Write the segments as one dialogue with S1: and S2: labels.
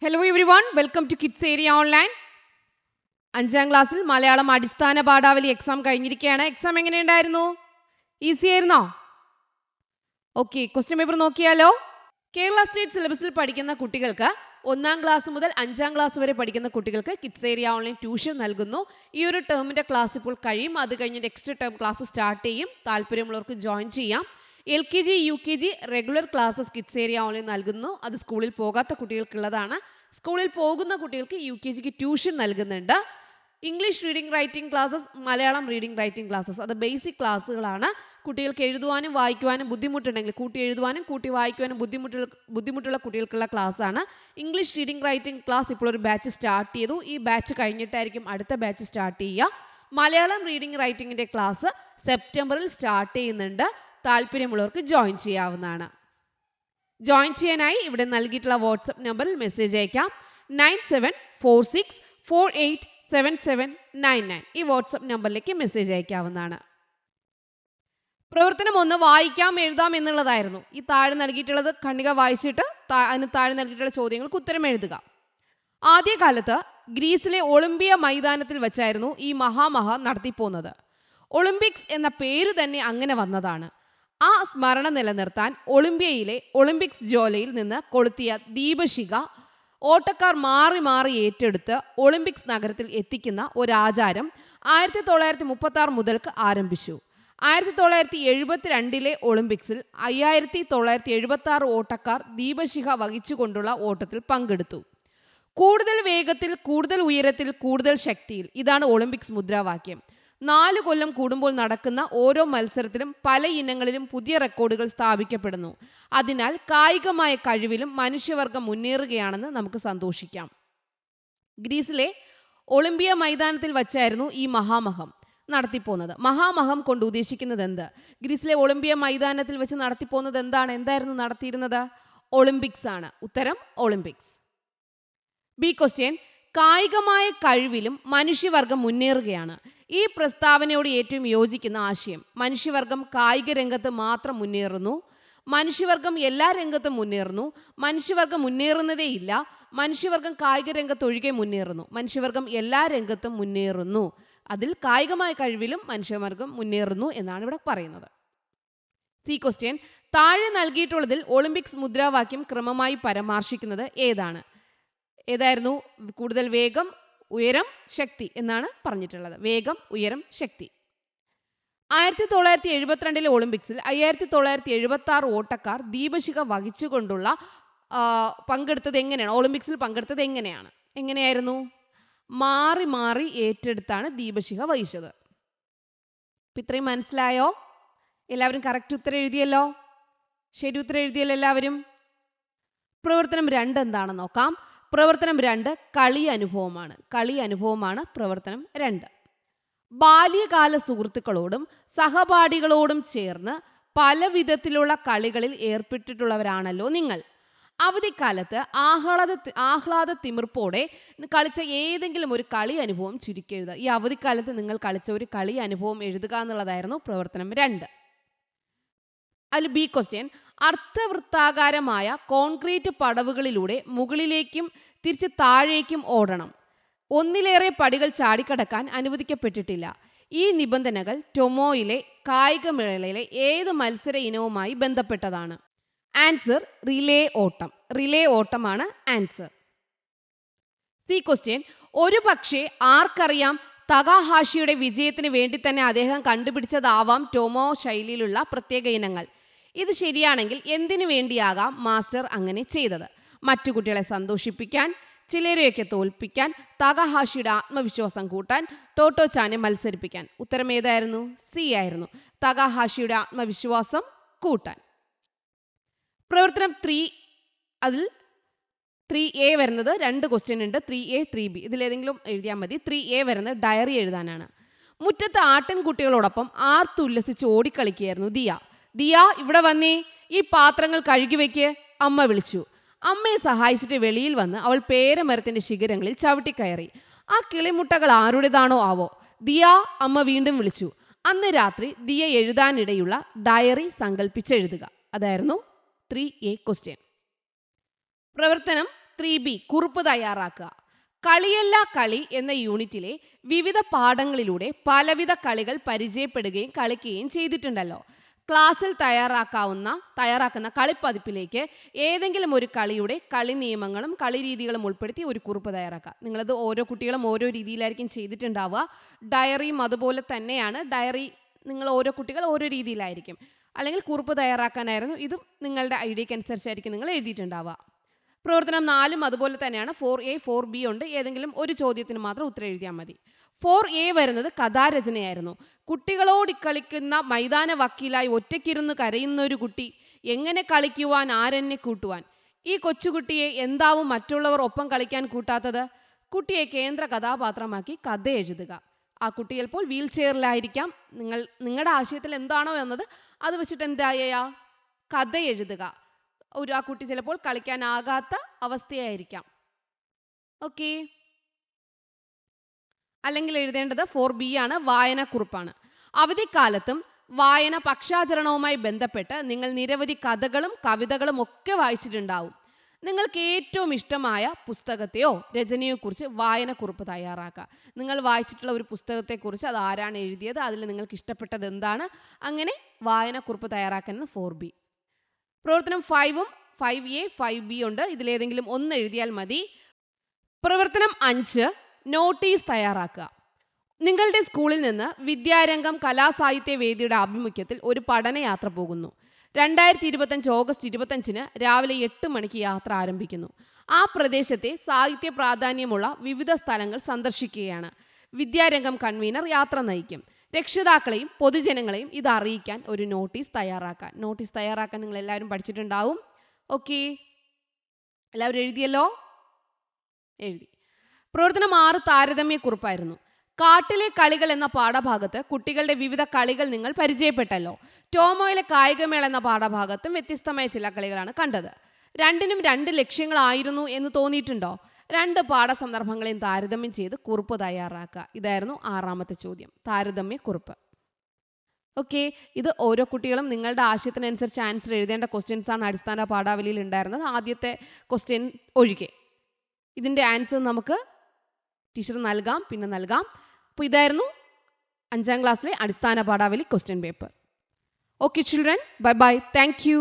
S1: Hello everyone, welcome to Kids Area Online. അഞ്ചാം ക്ലാസ്സിൽ മലയാളം അടിസ്ഥാന പാഠാവലി എക്സാം കഴിഞ്ഞിരിക്കുകയാണ്. എക്സാം എങ്ങനെയുണ്ടായിരുന്നു? ഈസി ആയിരുന്നോ? ഓക്കെ, ക്വസ്റ്റ്യൻ പേപ്പർ നോക്കിയാലോ? കേരള സ്റ്റേറ്റ് സിലബസിൽ പഠിക്കുന്ന കുട്ടികൾക്ക് ഒന്നാം ക്ലാസ് മുതൽ അഞ്ചാം ക്ലാസ് വരെ പഠിക്കുന്ന കുട്ടികൾക്ക് കിഡ്സ് ഏരിയ ഓൺലൈൻ ട്യൂഷൻ നൽകുന്നു. ഈ ഒരു ടേമിന്റെ ക്ലാസ് ഇപ്പോൾ കഴിയും. അത് കഴിഞ്ഞ് നെക്സ്റ്റ് ടേം ക്ലാസ് സ്റ്റാർട്ട് ചെയ്യും. താല്പര്യമുള്ളവർക്ക് ജോയിൻ ചെയ്യാം. LKG, UKG regular classes kids area online നൽകുന്നു. അത് സ്കൂളിൽ പോകാത്ത കുട്ടികൾക്കുള്ളതാണ്. സ്കൂളിൽ പോകുന്ന കുട്ടികൾക്ക് UKGക്ക് ട്യൂഷൻ നൽകുന്നുണ്ട്. English reading writing classes, Malayalam reading writing classes, അത് ബേസിക് ക്ലാസ്സുകളാണ്. കുട്ടികൾക്ക് എഴുതുവാനും വായിക്കുവാനും ബുദ്ധിമുട്ടുണ്ടെങ്കിൽ കൂട്ടി എഴുതുവാനും കൂട്ടി വായിക്കുവാനും ബുദ്ധിമുട്ടുള്ള കുട്ടികൾക്കുള്ള ക്ലാസ് ആണ്. ഇംഗ്ലീഷ് റീഡിംഗ് റൈറ്റിംഗ് ക്ലാസ് ഇപ്പോൾ ഒരു ബാച്ച് സ്റ്റാർട്ട് ചെയ്തു. ഈ ബാച്ച് കഴിഞ്ഞിട്ടായിരിക്കും അടുത്ത ബാച്ച് സ്റ്റാർട്ട് ചെയ്യുക. മലയാളം റീഡിംഗ് റൈറ്റിംഗിന്റെ ക്ലാസ് സെപ്റ്റംബറിൽ സ്റ്റാർട്ട് ചെയ്യുന്നുണ്ട്. താല്പര്യമുള്ളവർക്ക് ജോയിൻ ചെയ്യാവുന്നതാണ്. ജോയിൻ ചെയ്യാനായി ഇവിടെ നൽകിയിട്ടുള്ള വാട്സ്ആപ്പ് നമ്പറിൽ മെസ്സേജ് അയക്കാം. 9746487799 ഈ വാട്സ്ആപ്പ് നമ്പറിലേക്ക് മെസ്സേജ് അയക്കാവുന്നതാണ്. പ്രവർത്തനം 1 വായിക്കാം എഴുതാം എന്നുള്ളതായിരുന്നു. ഈ താഴെ നൽകിയിട്ടുള്ളത് കണ്ണിക വായിച്ചിട്ട് അതിന് താഴെ നൽകിയിട്ടുള്ള ചോദ്യങ്ങൾക്ക് ഉത്തരം എഴുതുക. ആദ്യകാലത്ത് ഗ്രീസിലെ ഒളിമ്പിയ മൈതാനത്തിൽ വെച്ചായിരുന്നു ഈ മഹാമഹം നടത്തിപ്പോന്നത്. ഒളിമ്പിക്സ് എന്ന പേര് തന്നെ അങ്ങനെ വന്നതാണ്. ആ സ്മരണ നിലനിർത്താൻ ഒളിമ്പിയയിലെ ഒളിമ്പിക്സ് ജ്വാലയിൽ നിന്ന് കൊളുത്തിയ ദീപശിഖ ഓട്ടക്കാർ മാറി മാറി ഏറ്റെടുത്ത് ഒളിമ്പിക്സ് നഗരത്തിൽ എത്തിക്കുന്ന ഒരാചാരം 1936 മുതൽക്ക് ആരംഭിച്ചു. 1972 ഒളിമ്പിക്സിൽ 5976 ഓട്ടക്കാർ ദീപശിഖ വഹിച്ചുകൊണ്ടുള്ള ഓട്ടത്തിൽ പങ്കെടുത്തു. കൂടുതൽ വേഗത്തിൽ, കൂടുതൽ ഉയരത്തിൽ, കൂടുതൽ ശക്തിയിൽ, ഇതാണ് ഒളിമ്പിക്സ് മുദ്രാവാക്യം. 4 കൊല്ലം കൂടുമ്പോൾ നടക്കുന്ന ഓരോ മത്സരത്തിലും പല ഇനങ്ങളിലും പുതിയ റെക്കോർഡുകൾ സ്ഥാപിക്കപ്പെടുന്നു. അതിനാൽ കായികമായ കഴിവിലും മനുഷ്യവർഗം മുന്നേറുകയാണെന്ന് നമുക്ക് സന്തോഷിക്കാം. ഗ്രീസിലെ ഒളിമ്പിയ മൈതാനത്തിൽ വച്ചായിരുന്നു ഈ മഹാമഹം നടത്തിപ്പോന്നത്. മഹാമഹം കൊണ്ട് ഉദ്ദേശിക്കുന്നത് എന്ത്? ഗ്രീസിലെ ഒളിമ്പിയ മൈതാനത്തിൽ വെച്ച് നടത്തിപ്പോന്നത് എന്തായിരുന്നു നടത്തിയിരുന്നത്? ഒളിമ്പിക്സ് ആണ്. ഉത്തരം ഒളിമ്പിക്സ്. ബി ക്വസ്റ്റ്യൻ, കായികമായ കഴിവിലും മനുഷ്യവർഗം മുന്നേറുകയാണ്. ഈ പ്രസ്താവനയോട് ഏറ്റവും യോജിക്കുന്ന ആശയം. മനുഷ്യവർഗം കായിക രംഗത്ത് മാത്രം മുന്നേറുന്നു. മനുഷ്യവർഗം എല്ലാ രംഗത്തും മുന്നേറുന്നു. മനുഷ്യവർഗം മുന്നേറുന്നതേ ഇല്ല. മനുഷ്യവർഗം കായിക രംഗത്ത് ഒഴികെ മുന്നേറുന്നു. മനുഷ്യവർഗം എല്ലാ രംഗത്തും മുന്നേറുന്നു. അതിൽ കായികമായ കഴിവിലും മനുഷ്യവർഗം മുന്നേറുന്നു എന്നാണ് ഇവിടെ പറയുന്നത്. സി ക്വസ്റ്റ്യൻ, താഴെ നൽകിയിട്ടുള്ളതിൽ ഒളിമ്പിക്സ് മുദ്രാവാക്യം ക്രമമായി പരാമർശിക്കുന്നത് ഏതാണ്? ഏതായിരുന്നു? കൂടുതൽ വേഗം, ഉയരം, ശക്തി എന്നാണ് പറഞ്ഞിട്ടുള്ളത്. വേഗം, ഉയരം, ശക്തി. 1972 ഒളിമ്പിക്സിൽ 5976 ഓട്ടക്കാർ ദീപശിഖ വഹിച്ചുകൊണ്ടുള്ള പങ്കെടുത്തത് എങ്ങനെയാണ്? ഒളിമ്പിക്സിൽ പങ്കെടുത്തത് എങ്ങനെയായിരുന്നു? മാറി മാറി ഏറ്റെടുത്താണ് ദീപശിഖ വഹിച്ചത്. ഇത്രയും മനസ്സിലായോ? എല്ലാവരും കറക്റ്റ് ഉത്തരം എഴുതിയല്ലോ? ശരി ഉത്തരം എഴുതിയല്ലോ എല്ലാവരും? പ്രവർത്തനം 2 എന്താണെന്ന് നോക്കാം. പ്രവർത്തനം 2 കളി അനുഭവമാണ് പ്രവർത്തനം 2. ബാല്യകാല സുഹൃത്തുക്കളോടും സഹപാഠികളോടും ചേർന്ന് പല വിധത്തിലുള്ള കളികളിൽ ഏർപ്പെട്ടിട്ടുള്ളവരാണല്ലോ നിങ്ങൾ. അവധിക്കാലത്ത് ആഹ്ലാദ തിമിർപ്പോടെ കളിച്ച ഏതെങ്കിലും ഒരു കളി അനുഭവം ചുരുക്കി എഴുതുക. ഈ അവധിക്കാലത്ത് നിങ്ങൾ കളിച്ച ഒരു കളി അനുഭവം എഴുതുക എന്നുള്ളതായിരുന്നു പ്രവർത്തനം 2. അതിൽ ബി ക്വസ്റ്റ്യൻ, അർദ്ധവൃത്താകാരമായ കോൺക്രീറ്റ് പടവുകളിലൂടെ മുകളിലേക്കും തിരിച്ച് താഴേക്കും ഓടണം. ഒന്നിലേറെ പടികൾ ചാടിക്കടക്കാൻ അനുവദിക്കപ്പെട്ടിട്ടില്ല. ഈ നിബന്ധനകൾ ടൊമോയിലെ കായികമേളയിലെ ഏത് മത്സര ഇനവുമായി ബന്ധപ്പെട്ടതാണ്? ആൻസർ റിലേ ഓട്ടമാണ് ആൻസർ. സി ക്വസ്റ്റ്യൻ, ഒരു പക്ഷേ ആർക്കറിയാം, തകാഹാഷിയുടെ വിജയത്തിന് വേണ്ടി തന്നെ അദ്ദേഹം കണ്ടുപിടിച്ചതാവാം ടൊമോ ശൈലിയിലുള്ള പ്രത്യേക ഇനങ്ങൾ. ഇത് ശരിയാണെങ്കിൽ എന്തിനു വേണ്ടിയാകാം മാസ്റ്റർ അങ്ങനെ ചെയ്തത്? മറ്റു കുട്ടികളെ സന്തോഷിപ്പിക്കാൻ, ചിലരെയൊക്കെ തോൽപ്പിക്കാൻ, തകാഹാഷിയുടെ ആത്മവിശ്വാസം കൂട്ടാൻ, ടോട്ടോച്ചാനെ മത്സരിപ്പിക്കാൻ. ഉത്തരം ഏതായിരുന്നു? സി ആയിരുന്നു. തകാഹാഷിയുടെ ആത്മവിശ്വാസം കൂട്ടാൻ. പ്രവർത്തനം 3, അതിൽ 3A വരുന്നത് 2 ക്വസ്റ്റ്യൻ ഉണ്ട്. 3A 3B ഇതിലേതെങ്കിലും എഴുതിയാൽ മതി. 3A വരുന്നത് ഡയറി എഴുതാനാണ്. മുറ്റത്ത് ആട്ടിൻകുട്ടികളോടൊപ്പം ആർത്തുല്ലസിച്ച് ഓടിക്കളിക്കുകയായിരുന്നു ദിയ ഇവിടെ വന്നേ, ഈ പാത്രങ്ങൾ കഴുകി വെക്ക്, അമ്മ വിളിച്ചു. അമ്മയെ സഹായിച്ചിട്ട് വെളിയിൽ വന്ന് അവൾ പേരമരത്തിന്റെ ശിഖരങ്ങളിൽ ചവിട്ടിക്കയറി. ആ കിളിമുട്ടകൾ ആരുടേതാണോ ആവോ? അമ്മ വീണ്ടും വിളിച്ചു. അന്ന് രാത്രി ദിയ എഴുതാനിടയുള്ള ഡയറി സങ്കല്പിച്ചെഴുതുക. അതായിരുന്നു 3A ക്വസ്റ്റ്യൻ. പ്രവർത്തനം 3B കുറിപ്പ് തയ്യാറാക്കുക. കളിയല്ല കളി എന്ന യൂണിറ്റിലെ വിവിധ പാഠങ്ങളിലൂടെ പലവിധ കളികൾ പരിചയപ്പെടുകയും കളിക്കുകയും ചെയ്തിട്ടുണ്ടല്ലോ. ക്ലാസ്സിൽ തയ്യാറാക്കുന്ന കളിപ്പതിപ്പിലേക്ക് ഏതെങ്കിലും ഒരു കളിയുടെ കളി നിയമങ്ങളും കളി രീതികളും ഉൾപ്പെടുത്തി ഒരു കുറിപ്പ് തയ്യാറാക്കുക. നിങ്ങളത് ഓരോ കുട്ടികളും ഓരോ രീതിയിലായിരിക്കും ചെയ്തിട്ടുണ്ടാവുക. ഡയറിയും അതുപോലെ തന്നെയാണ്. ഡയറി നിങ്ങൾ ഓരോ കുട്ടികൾ ഓരോ രീതിയിലായിരിക്കും. അല്ലെങ്കിൽ കുറിപ്പ് തയ്യാറാക്കാനായിരുന്നു. ഇതും നിങ്ങളുടെ ഐഡിയക്ക് അനുസരിച്ചായിരിക്കും നിങ്ങൾ എഴുതിയിട്ടുണ്ടാവുക. പ്രവർത്തനം 4 അതുപോലെ തന്നെയാണ്. 4A 4B ഉണ്ട്. ഏതെങ്കിലും ഒരു ചോദ്യത്തിന് മാത്രം ഉത്തരം എഴുതിയാൽ മതി. 4A വരുന്നത് കഥാരചനയായിരുന്നു. കുട്ടികളോട് കളിക്കുന്ന മൈതാന വക്കീലായി ഒറ്റയ്ക്കിരുന്ന് കരയുന്ന ഒരു കുട്ടി, എങ്ങനെ കളിക്കുവാൻ ആരെന്നെ കൂട്ടുവാൻ. ഈ കൊച്ചുകുട്ടിയെ എന്താവും മറ്റുള്ളവർ ഒപ്പം കളിക്കാൻ കൂട്ടാത്തത്. കുട്ടിയെ കേന്ദ്ര കഥാപാത്രമാക്കി കഥ എഴുതുക. ആ കുട്ടി ചിലപ്പോൾ വീൽ ചെയറിലായിരിക്കാം. നിങ്ങളുടെ ആശയത്തിൽ എന്താണോ എന്നത് അത് വെച്ചിട്ട് എന്തായ കഥ എഴുതുക. ആ കുട്ടി ചിലപ്പോൾ കളിക്കാനാകാത്ത അവസ്ഥയായിരിക്കാം. ഓക്കെ. അല്ലെങ്കിൽ എഴുതേണ്ടത് 4B ആണ്. വായനക്കുറിപ്പാണ്. അവധിക്കാലത്തും വായന പക്ഷാചരണവുമായി ബന്ധപ്പെട്ട് നിങ്ങൾ നിരവധി കഥകളും കവിതകളും ഒക്കെ വായിച്ചിട്ടുണ്ടാവും. നിങ്ങൾക്ക് ഏറ്റവും ഇഷ്ടമായ പുസ്തകത്തെയോ രചനയോ കുറിച്ച് വായനക്കുറിപ്പ് തയ്യാറാക്കുക. നിങ്ങൾ വായിച്ചിട്ടുള്ള ഒരു പുസ്തകത്തെക്കുറിച്ച് അത് ആരാണ് എഴുതിയത്, അതിൽ നിങ്ങൾക്ക് ഇഷ്ടപ്പെട്ടത് എന്താണ്, അങ്ങനെ വായനക്കുറിപ്പ് തയ്യാറാക്കുന്നത് 4B. പ്രവർത്തനം 5ഉം 5A 5B ഉണ്ട്. ഇതിലേതെങ്കിലും ഒന്ന് എഴുതിയാൽ മതി. പ്രവർത്തനം 5 നോട്ടീസ് തയ്യാറാക്കുക. നിങ്ങളുടെ സ്കൂളിൽ നിന്ന് വിദ്യാരംഗം കലാസാഹിത്യ വേദിയുടെ ആഭിമുഖ്യത്തിൽ ഒരു പഠനയാത്ര പോകുന്നു. 2025 ഓഗസ്റ്റ് 25 രാവിലെ 8 മണിക്ക് യാത്ര ആരംഭിക്കുന്നു. ആ പ്രദേശത്തെ സാഹിത്യ പ്രാധാന്യമുള്ള വിവിധ സ്ഥലങ്ങൾ സന്ദർശിക്കുകയാണ്. വിദ്യാരംഗം കൺവീനർ യാത്ര നയിക്കും. രക്ഷിതാക്കളെയും പൊതുജനങ്ങളെയും ഇത് അറിയിക്കാൻ ഒരു നോട്ടീസ് തയ്യാറാക്കാൻ. നോട്ടീസ് തയ്യാറാക്കാൻ നിങ്ങൾ എല്ലാവരും പഠിച്ചിട്ടുണ്ടാവും. ഓക്കെ, എല്ലാവരും എഴുതിയല്ലോ? എഴുതി. പ്രവർത്തനം 6 താരതമ്യക്കുറിപ്പായിരുന്നു. കാട്ടിലെ കളികൾ എന്ന പാഠഭാഗത്ത് കുട്ടികളുടെ വിവിധ കളികൾ നിങ്ങൾ പരിചയപ്പെട്ടല്ലോ. ടോമോയിലെ കായികമേള എന്ന പാഠഭാഗത്തും വ്യത്യസ്തമായ ചില കളികളാണ് കണ്ടത്. രണ്ടിനും 2 ലക്ഷ്യങ്ങളായിരുന്നു എന്ന് തോന്നിയിട്ടുണ്ടോ? 2 പാഠസന്ദർഭങ്ങളെയും താരതമ്യം ചെയ്ത് കുറിപ്പ് തയ്യാറാക്കുക. ഇതായിരുന്നു 6ാമത്തെ ചോദ്യം, താരതമ്യക്കുറിപ്പ്. ഓക്കെ, ഇത് ഓരോ കുട്ടികളും നിങ്ങളുടെ ആശയത്തിനനുസരിച്ച് ആൻസർ എഴുതേണ്ട ക്വസ്റ്റ്യൻസ് ആണ് അടിസ്ഥാന പാഠാവലിയിൽ ഉണ്ടായിരുന്നത്, ആദ്യത്തെ ക്വസ്റ്റ്യൻ ഒഴികെ. ഇതിൻ്റെ ആൻസർ നമുക്ക് ടീച്ചർ നൽകാം, പിന്നെ നൽകാം. അപ്പോൾ ഇതായിരുന്നു 5ാം ക്ലാസ്സിലെ അടിസ്ഥാന പാഠാവലി question paper. Okay children, bye bye, thank you.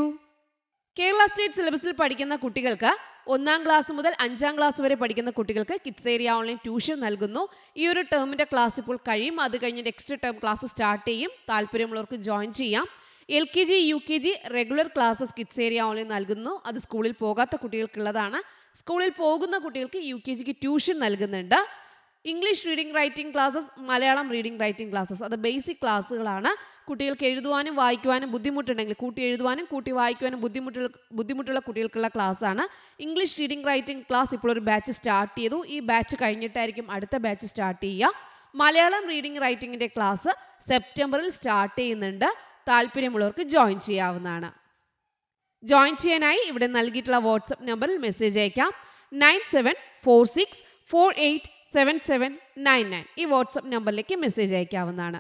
S1: Kerala state സിലബസിൽ പഠിക്കുന്ന കുട്ടികൾക്ക് 1ാം ക്ലാസ് മുതൽ 5ാം ക്ലാസ് വരെ പഠിക്കുന്ന കുട്ടികൾക്ക് കിഡ്സ് ഏരിയ ഓൺലൈൻ ട്യൂഷൻ നൽകുന്നു. ഈ ഒരു ടേമിൻ്റെ ക്ലാസ് ഇപ്പോൾ കഴിയും. അത് കഴിഞ്ഞ് നെക്സ്റ്റ് ടേം ക്ലാസ് സ്റ്റാർട്ട് ചെയ്യും. താല്പര്യമുള്ളവർക്ക് ജോയിൻ ചെയ്യാം. LKG UKG regular classes kids area online നൽകുന്നു. അത് സ്കൂളിൽ പോകാത്ത കുട്ടികൾക്കുള്ളതാണ്. സ്കൂളിൽ പോകുന്ന കുട്ടികൾക്ക് UKGക്ക് ട്യൂഷൻ നൽകുന്നുണ്ട്. English reading writing classes, Malayalam reading writing classes, അത് ബേസിക് ക്ലാസ്സുകളാണ്. കുട്ടികൾക്ക് എഴുതുവാനും വായിക്കുവാനും ബുദ്ധിമുട്ടുണ്ടെങ്കിൽ കൂട്ടി എഴുതുവാനും കൂട്ടി വായിക്കുവാനും ബുദ്ധിമുട്ടുള്ള കുട്ടികൾക്കുള്ള ക്ലാസ്സാണ്. ഇംഗ്ലീഷ് റീഡിംഗ് റൈറ്റിംഗ് ക്ലാസ് ഇപ്പോൾ ഒരു ബാച്ച് സ്റ്റാർട്ട് ചെയ്തു. ഈ ബാച്ച് കഴിഞ്ഞിട്ടായിരിക്കും അടുത്ത ബാച്ച് സ്റ്റാർട്ട് ചെയ്യുക. മലയാളം റീഡിംഗ് റൈറ്റിംഗിൻ്റെ ക്ലാസ് സെപ്റ്റംബറിൽ സ്റ്റാർട്ട് ചെയ്യുന്നുണ്ട്. താല്പര്യമുള്ളവർക്ക് ജോയിൻ ചെയ്യാവുന്നതാണ്. ജോയിൻ ചെയ്യാനായി ഇവിടെ നൽകിയിട്ടുള്ള വാട്സപ്പ് നമ്പറിൽ മെസ്സേജ് അയക്കാം. 9746487799 ഈ വാട്സപ്പ് നമ്പറിലേക്ക് മെസ്സേജ് അയക്കാവുന്നതാണ്.